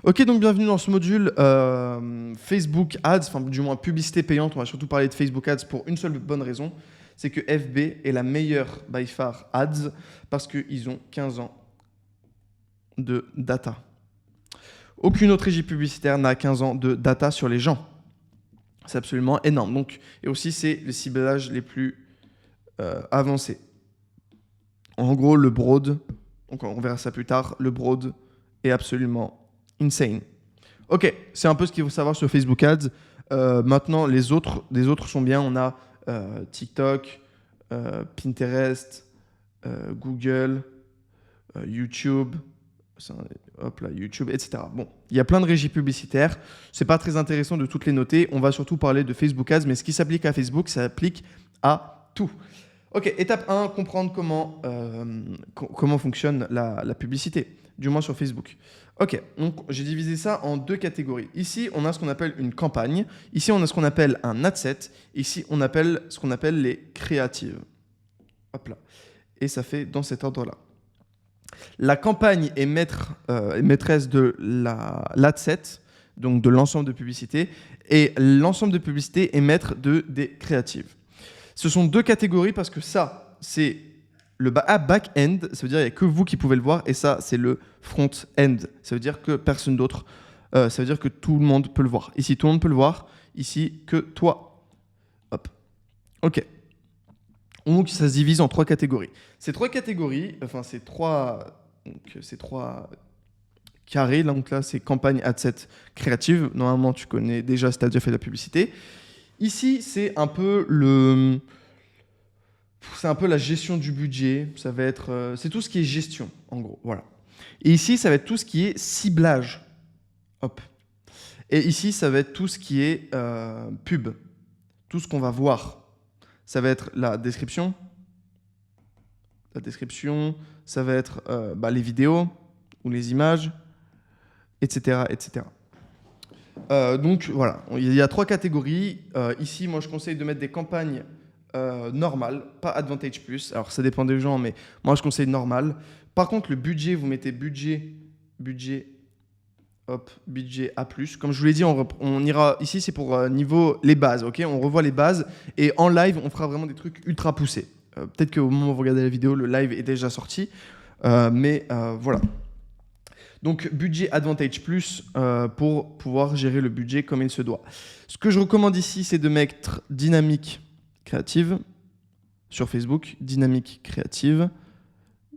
Ok, donc bienvenue dans ce module Facebook Ads, enfin du moins publicité payante. On va surtout parler de Facebook Ads pour une seule bonne raison, c'est que FB est la meilleure by far Ads parce qu'ils ont 15 ans de data. Aucune autre régie publicitaire n'a 15 ans de data sur les gens. C'est absolument énorme. Donc, et aussi, c'est les ciblages les plus avancés. En gros, le broad, donc on verra ça plus tard, le broad est absolument insane. Ok, c'est un peu ce qu'il faut savoir sur Facebook Ads. Maintenant, les autres sont bien. On a TikTok, Pinterest, Google, YouTube, hop là, YouTube, etc. Bon, il y a plein de régies publicitaires. C'est pas très intéressant de toutes les noter. On va surtout parler de Facebook Ads, mais ce qui s'applique à Facebook, ça s'applique à tout. Ok, étape 1, comprendre comment fonctionne la publicité, du moins sur Facebook. Ok, donc j'ai divisé ça en deux catégories. Ici, on a ce qu'on appelle une campagne. Ici, on a ce qu'on appelle un ad set. Ici, on appelle ce qu'on appelle les créatives. Hop là. Et ça fait dans cet ordre-là. La campagne est maîtresse de l'ad set, donc de l'ensemble de publicités, et l'ensemble de publicités est maître des créatives. Ce sont deux catégories parce que ça, c'est le back-end, ça veut dire qu'il n'y a que vous qui pouvez le voir, et ça, c'est le front-end. Ça veut dire que personne d'autre, ça veut dire que tout le monde peut le voir. Ici, tout le monde peut le voir, ici, que toi. Hop. Ok. Donc, ça se divise en trois catégories. Ces trois catégories, enfin, ces trois carrés, donc là, c'est campagne ad set créative. Normalement, tu connais déjà si tu as déjà fait de la publicité. Ici, c'est un peu la gestion du budget. Ça va être, c'est tout ce qui est gestion, en gros. Voilà. Et ici, ça va être tout ce qui est ciblage. Hop. Et ici, ça va être tout ce qui est pub. Tout ce qu'on va voir. Ça va être la description. La description, ça va être les vidéos ou les images, etc. etc. Donc voilà, il y a trois catégories. Ici, moi, je conseille de mettre des campagnes normales, pas Advantage Plus. Alors, ça dépend des gens, mais moi, je conseille normal. Par contre, le budget, vous mettez budget A+. Comme je vous l'ai dit, on ira ici, c'est pour niveau les bases, ok ? On revoit les bases et en live, on fera vraiment des trucs ultra poussés. Peut-être qu'au moment où vous regardez la vidéo, le live est déjà sorti, mais voilà. Donc, budget Advantage Plus pour pouvoir gérer le budget comme il se doit. Ce que je recommande ici, c'est de mettre dynamique créative sur Facebook. Dynamique créative.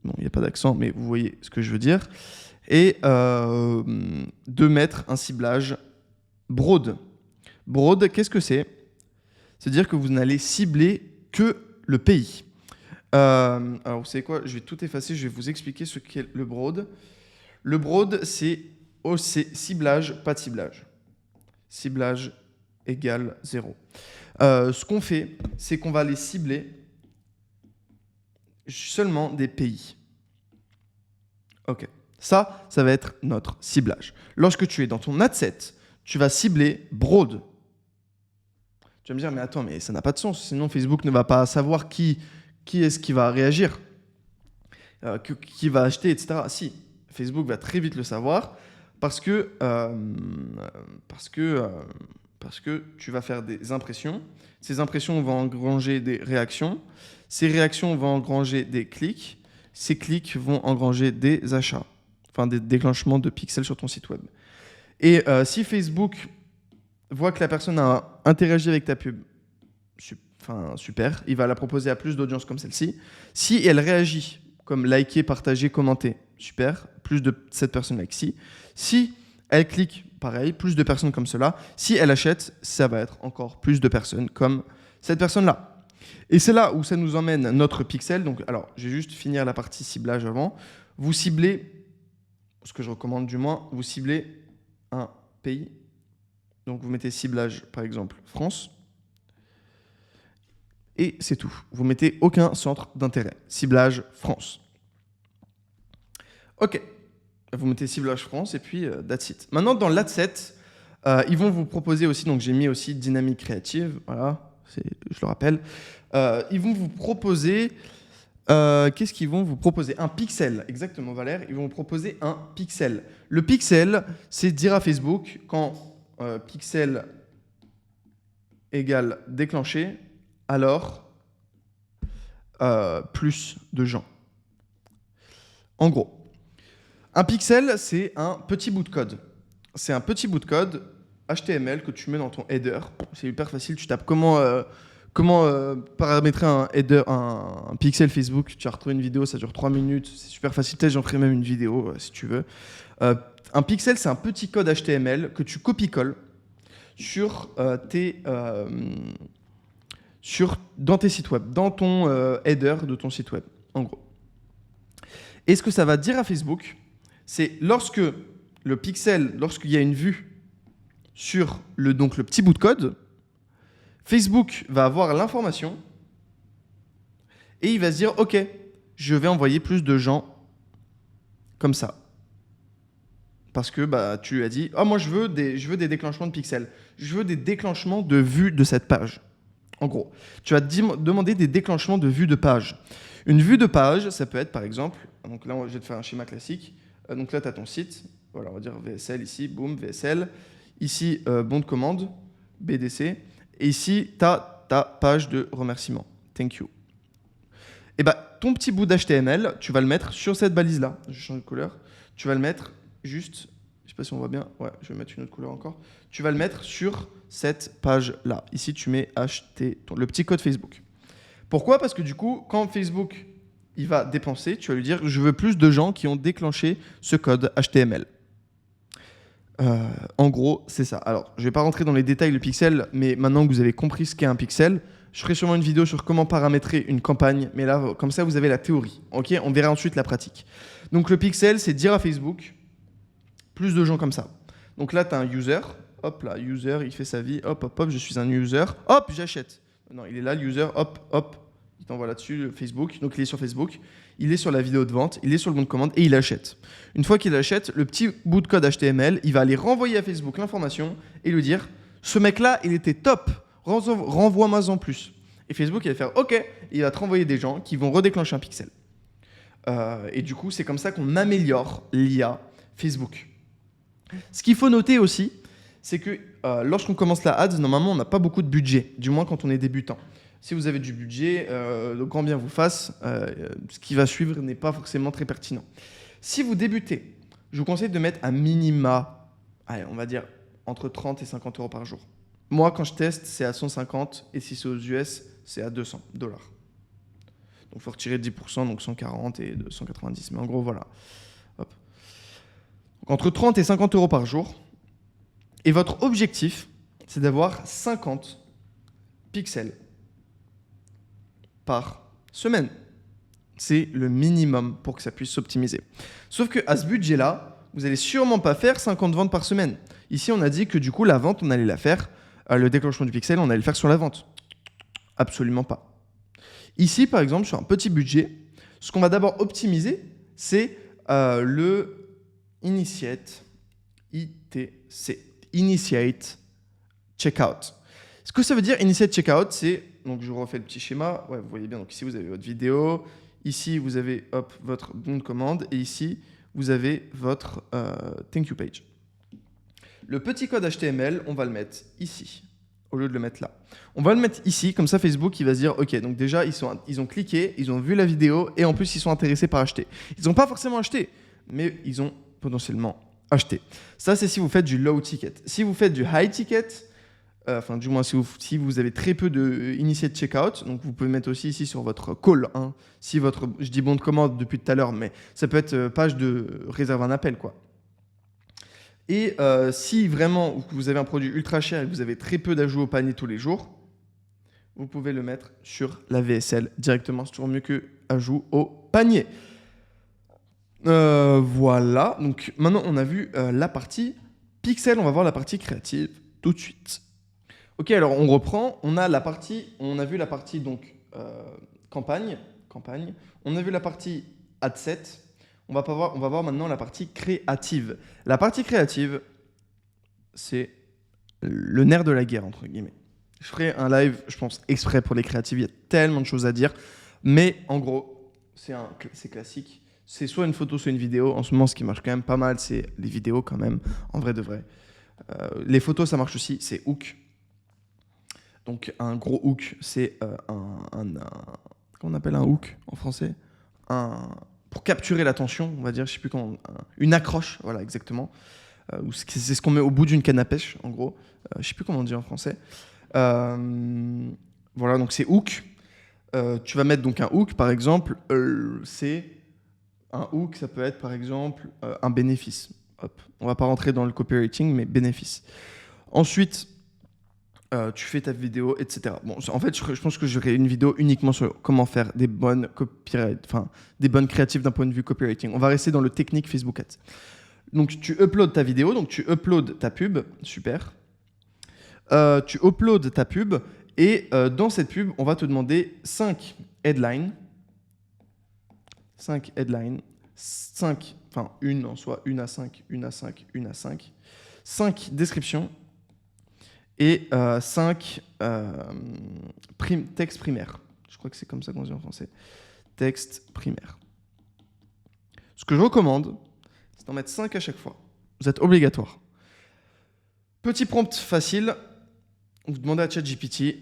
Bon, il n'y a pas d'accent, mais vous voyez ce que je veux dire. Et de mettre un ciblage broad. Broad, qu'est-ce que c'est ? C'est-à-dire que vous n'allez cibler que le pays. Alors, vous savez quoi ? Je vais tout effacer, je vais vous expliquer ce qu'est le broad. Le broad, c'est ciblage, pas de ciblage. Ciblage égale 0. Ce qu'on fait, c'est qu'on va aller cibler seulement des pays. Ok. Ça va être notre ciblage. Lorsque tu es dans ton ad set, tu vas cibler broad. Tu vas me dire, mais attends, mais ça n'a pas de sens. Sinon, Facebook ne va pas savoir qui est-ce qui va réagir, qui va acheter, etc. Si, Facebook va très vite le savoir parce que tu vas faire des impressions. Ces impressions vont engranger des réactions. Ces réactions vont engranger des clics. Ces clics vont engranger des achats. Enfin, des déclenchements de pixels sur ton site web. Et si Facebook voit que la personne a interagi avec ta pub, super, il va la proposer à plus d'audience comme celle-ci. Si elle réagit, comme liker, partager, commenter, super, plus de cette personne-là que si. Si elle clique, pareil, plus de personnes comme cela. Si elle achète, ça va être encore plus de personnes comme cette personne-là. Et c'est là où ça nous emmène notre pixel. Donc, alors, je vais juste finir la partie ciblage avant. Vous ciblez, ce que je recommande du moins, vous ciblez un pays. Donc, vous mettez ciblage, par exemple, France. Et c'est tout. Vous mettez aucun centre d'intérêt. Ciblage France. Ok. Vous mettez ciblage France et puis that's it. Maintenant, dans l'ad set, ils vont vous proposer aussi, donc j'ai mis aussi dynamique créative, voilà, je le rappelle. Ils vont vous proposer Qu'est-ce qu'ils vont vous proposer? Un pixel, exactement Valère, ils vont vous proposer un pixel. Le pixel, c'est dire à Facebook quand pixel égale déclenché, alors plus de gens. En gros, un pixel, c'est un petit bout de code. C'est un petit bout de code HTML que tu mets dans ton header. C'est hyper facile, tu tapes comment paramétrer un header, un pixel Facebook. Tu vas retrouver une vidéo, ça dure 3 minutes. C'est super facile, peut-être j'en ferai même une vidéo si tu veux. Un pixel, c'est un petit code HTML que tu copies-colles dans tes sites web, dans ton header de ton site web, en gros. Et ce que ça va dire à Facebook, c'est lorsque le pixel, lorsqu'il y a une vue sur le petit bout de code, Facebook va avoir l'information et il va se dire « Ok, je vais envoyer plus de gens comme ça. » Parce que tu as dit « Oh, moi, je veux des déclenchements de pixels. Je veux des déclenchements de vue de cette page. » En gros, tu vas demander des déclenchements de vue de page. Une vue de page, ça peut être par exemple, donc là, je vais te faire un schéma classique. Donc là, tu as ton site. Voilà, on va dire VSL ici, boum, VSL. Ici, bon de commande, BDC. Et ici, tu as ta page de remerciement. Thank you. Et ton petit bout d'HTML, tu vas le mettre sur cette balise-là. Je change de couleur. Tu vas le mettre juste, je ne sais pas si on voit bien. Ouais, je vais mettre une autre couleur encore. Tu vas le mettre sur cette page-là. Ici, tu mets le petit code Facebook. Pourquoi? Parce que du coup, quand Facebook il va dépenser, tu vas lui dire « Je veux plus de gens qui ont déclenché ce code HTML. » En gros, c'est ça. Alors, je ne vais pas rentrer dans les détails du pixel, mais maintenant que vous avez compris ce qu'est un pixel, je ferai sûrement une vidéo sur comment paramétrer une campagne. Mais là, comme ça, vous avez la théorie. Ok, on verra ensuite la pratique. Donc, le pixel, c'est dire à Facebook plus de gens comme ça. Donc là, tu as un user. Hop là, user, il fait sa vie. Hop, hop, hop, je suis un user. Hop, j'achète. Non, il est là, le user. Hop, hop. Il t'envoie là-dessus, Facebook. Donc, il est sur Facebook. Il est sur la vidéo de vente. Il est sur le bon de commande et il achète. Une fois qu'il achète, le petit bout de code HTML, il va aller renvoyer à Facebook l'information et lui dire « Ce mec-là, il était top. Renvoie-moi en plus. » Et Facebook, il va faire « OK. » Il va te renvoyer des gens qui vont redéclencher un pixel. Et du coup, c'est comme ça qu'on améliore l'IA Facebook. Ce qu'il faut noter aussi, c'est que lorsqu'on commence la ads, normalement, on n'a pas beaucoup de budget, du moins quand on est débutant. Si vous avez du budget, grand bien vous fasse, ce qui va suivre n'est pas forcément très pertinent. Si vous débutez, je vous conseille de mettre un minima, allez, on va dire entre 30 et 50 euros par jour. Moi, quand je teste, c'est à 150 et si c'est aux US, c'est à 200 $. Donc, il faut retirer 10%, donc 140 et 290. Mais en gros, voilà. Hop. Donc, entre 30 et 50 euros par jour. Et votre objectif, c'est d'avoir 50 pixels par semaine. C'est le minimum pour que ça puisse s'optimiser. Sauf qu'à ce budget-là, vous n'allez sûrement pas faire 50 ventes par semaine. Ici, on a dit que du coup, la vente, on allait la faire, le déclenchement du pixel, on allait le faire sur la vente. Absolument pas. Ici, par exemple, sur un petit budget, ce qu'on va d'abord optimiser, c'est le Initiate, ITC, Initiate Checkout. Ce que ça veut dire, Initiate Checkout, c'est, donc je refais le petit schéma, ouais, vous voyez bien, donc ici vous avez votre vidéo, ici vous avez votre bon de commande, et ici vous avez votre thank you page. Le petit code HTML, on va le mettre ici, au lieu de le mettre là. On va le mettre ici, comme ça Facebook il va se dire, ok, donc déjà ils ont cliqué, ils ont vu la vidéo, et en plus ils sont intéressés par acheter. Ils n'ont pas forcément acheté, mais ils ont potentiellement acheté. Ça c'est si vous faites du low ticket. Si vous faites du high ticket, enfin du moins si vous avez très peu de initiate checkout, donc vous pouvez mettre aussi ici sur votre call, hein, si je dis bon de commande depuis tout à l'heure, mais ça peut être page de réserve un appel, quoi. Et si vraiment vous avez un produit ultra cher et que vous avez très peu d'ajouts au panier tous les jours, vous pouvez le mettre sur la VSL directement. C'est toujours mieux que ajout au panier. Voilà. Donc maintenant, on a vu la partie pixel. On va voir la partie créative tout de suite. Ok, alors on reprend. On a vu la partie donc campagne. On a vu la partie ad set. On va voir maintenant la partie créative. La partie créative, c'est le nerf de la guerre, entre guillemets. Je ferai un live, je pense, exprès pour les créatives. Il y a tellement de choses à dire. Mais en gros, c'est classique. C'est soit une photo, soit une vidéo. En ce moment, ce qui marche quand même pas mal, c'est les vidéos quand même, en vrai de vrai. Les photos, ça marche aussi, c'est hook. Donc un gros hook, c'est comment on appelle un hook en français? Pour capturer l'attention, on va dire, je sais plus comment, une accroche, voilà exactement. C'est ce qu'on met au bout d'une canne à pêche, en gros. Je sais plus comment on dit en français. Voilà, donc c'est hook. Tu vas mettre donc un hook, par exemple, c'est un hook, ça peut être par exemple un bénéfice. Hop. On va pas rentrer dans le copywriting, mais bénéfice. Ensuite, tu fais ta vidéo, etc. Bon, en fait, je pense que j'aurai une vidéo uniquement sur comment faire des bonnes des bonnes créatives d'un point de vue copywriting. On va rester dans le technique Facebook Ads. Donc, tu uploads ta vidéo, donc tu uploads ta pub, super. Tu uploads ta pub et dans cette pub, on va te demander 5 headlines. 5 headlines. 5, enfin une en soi, 1 à 5, 1 à 5, 1 à 5. 5 descriptions et 5 textes primaires. Je crois que c'est comme ça qu'on dit en français. Texte primaire. Ce que je recommande, c'est d'en mettre 5 à chaque fois. Vous êtes obligatoire. Petit prompt facile. Vous demandez à ChatGPT,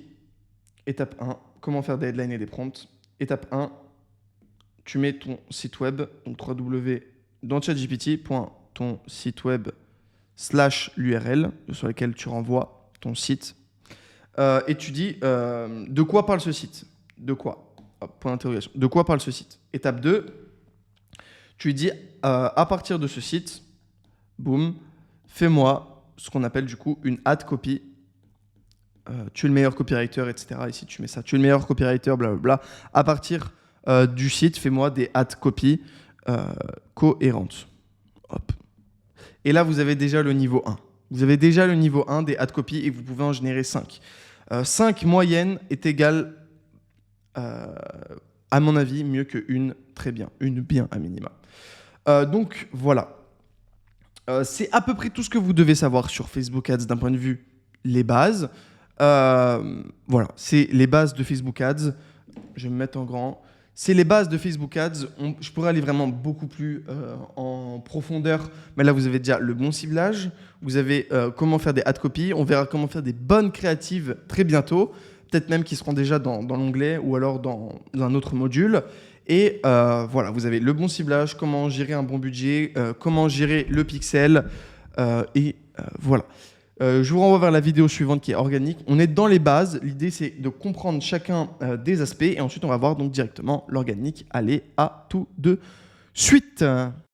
étape 1, comment faire des headlines et des prompts. Étape 1, tu mets ton site web, donc www dans ChatGPT, ton site web / l'URL sur lequel tu renvoies ton site. Et tu dis de quoi parle ce site? De quoi? Point d'interrogation. De quoi parle ce site? Étape 2, tu lui dis à partir de ce site, boum, fais-moi ce qu'on appelle du coup une ad copy. Tu es le meilleur copywriter, etc. Ici, tu mets ça. Tu es le meilleur copywriter, blablabla. À partir du site, fais-moi des ad copy cohérentes. Hop. Et là, vous avez déjà le niveau 1. Vous avez déjà le niveau 1 des ad copy et vous pouvez en générer 5. 5 moyenne est égal, à mon avis, mieux que une très bien. Une bien à minima. Donc, voilà. C'est à peu près tout ce que vous devez savoir sur Facebook Ads d'un point de vue les bases. Voilà, c'est les bases de Facebook Ads. Je vais me mettre en grand. C'est les bases de Facebook Ads. Je pourrais aller vraiment beaucoup plus en profondeur, mais là vous avez déjà le bon ciblage. Vous avez comment faire des ad copy. On verra comment faire des bonnes créatives très bientôt. Peut-être même qui seront déjà dans l'onglet ou alors dans un autre module. Et voilà, vous avez le bon ciblage, comment gérer un bon budget, comment gérer le pixel. Voilà. Je vous renvoie vers la vidéo suivante qui est organique. On est dans les bases. L'idée, c'est de comprendre chacun des aspects. Et ensuite, on va voir donc directement l'organique. Allez, à tout de suite.